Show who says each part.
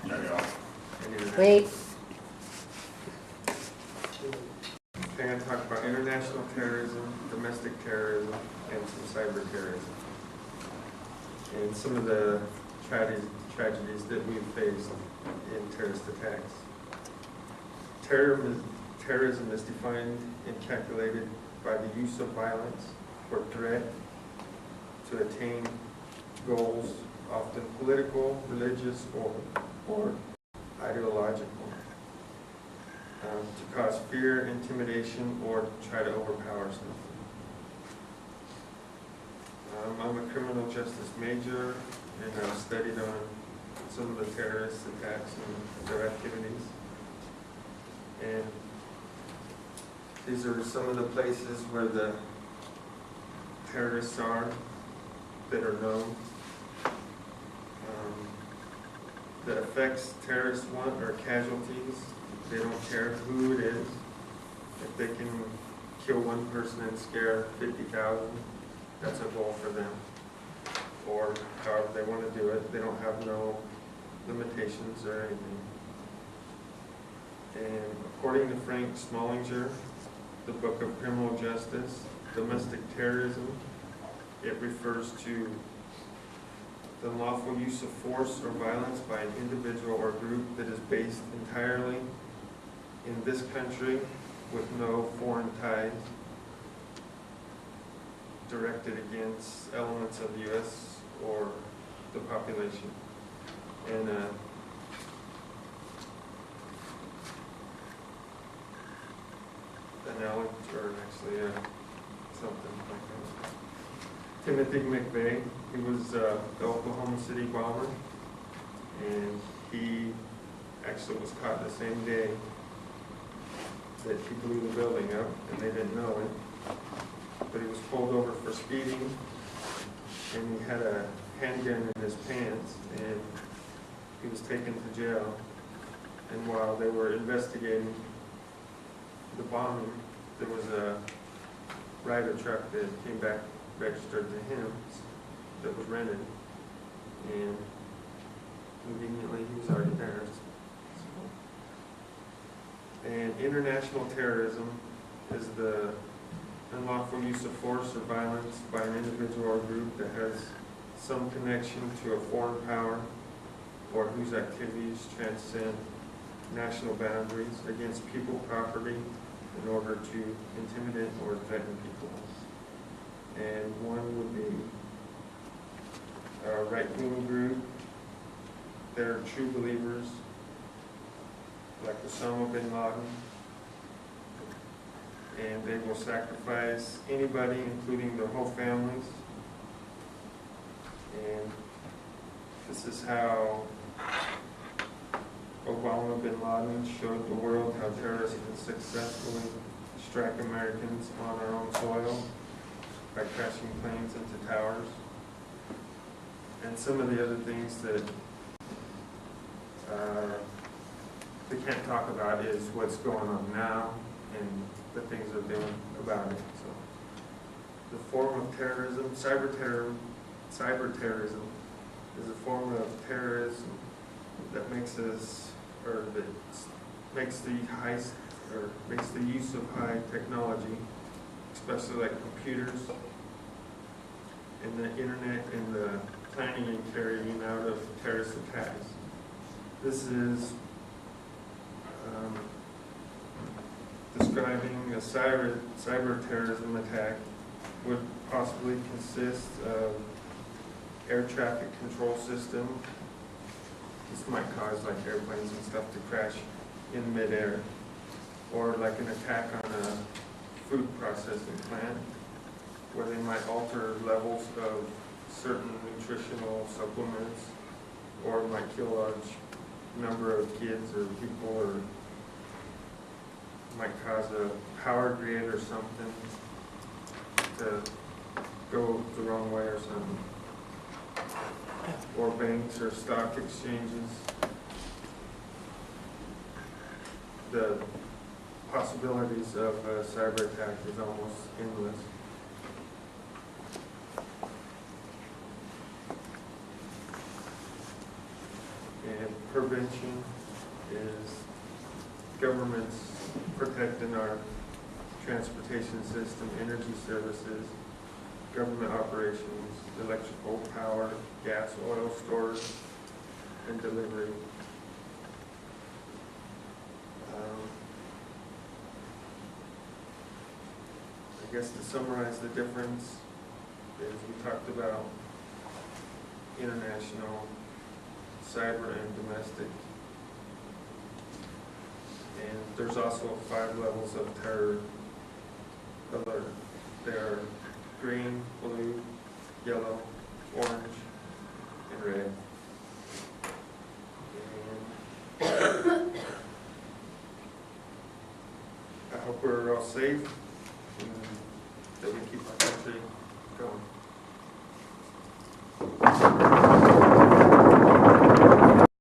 Speaker 1: There you go.
Speaker 2: Wait.
Speaker 3: I'm going to talk about international terrorism, domestic terrorism, and some cyber terrorism. And some of the tragedies that we've faced in terrorist attacks. Terrorism is defined and calculated by the use of violence or threat to attain goals, often political, religious, or ideological. To cause fear, intimidation, or to try to overpower something. I'm a criminal justice major, and I've studied on some of the terrorist attacks and their activities. And these are some of the places where the terrorists are that are known. The effects terrorists want are casualties. They don't care who it is. If they can kill one person and scare 50,000, that's a goal for them. Or however they want to do it. They don't have no limitations or anything. And according to Frank Smallinger, the book of Criminal Justice, domestic terrorism, it refers to the unlawful use of force or violence by an individual or group that is based entirely in this country with no foreign ties, directed against elements of the U.S. or the population. And something like that. Timothy McVeigh, he was the Oklahoma City bomber, and he actually was caught the same day that he blew the building up, and they didn't know it. But he was pulled over for speeding, and he had a handgun in his pants, and he was taken to jail. And while they were investigating the bombing, there was a Ryder truck that came back registered to him that was rented, and conveniently he was already there. And international terrorism is the unlawful use of force or violence by an individual or group that has some connection to a foreign power or whose activities transcend national boundaries against people, property, in order to intimidate or threaten people. And one would be a right-wing group. They're true believers, like Osama bin Laden, and they will sacrifice anybody, including their whole families. And this is how Osama bin Laden showed the world how terrorists can successfully strike Americans on our own soil by crashing planes into towers. And some of the other things that we can't talk about is what's going on now and the things they're doing about it. So, the form of terrorism, cyber terrorism is a form of terrorism that makes us, or that makes the use of high technology, especially like computers and the internet, and the planning and carrying out of terrorist attacks. This is describing a cyber terrorism attack would possibly consist of air traffic control system. This might cause like airplanes and stuff to crash in midair, or like an attack on a food processing plant where they might alter levels of certain nutritional supplements, or might kill a large number of kids or people, or might cause a power grid or something to go the wrong way or something, or banks or stock exchanges. The possibilities of a cyber attack is almost endless. And prevention is governments protecting our transportation system, energy services, government operations, electrical power, gas, oil storage, and delivery. I guess to summarize the difference is we talked about international, cyber, and domestic. And there's also 5 levels of terror alert. There are green, blue, yellow, orange, and red. And I hope we're all safe.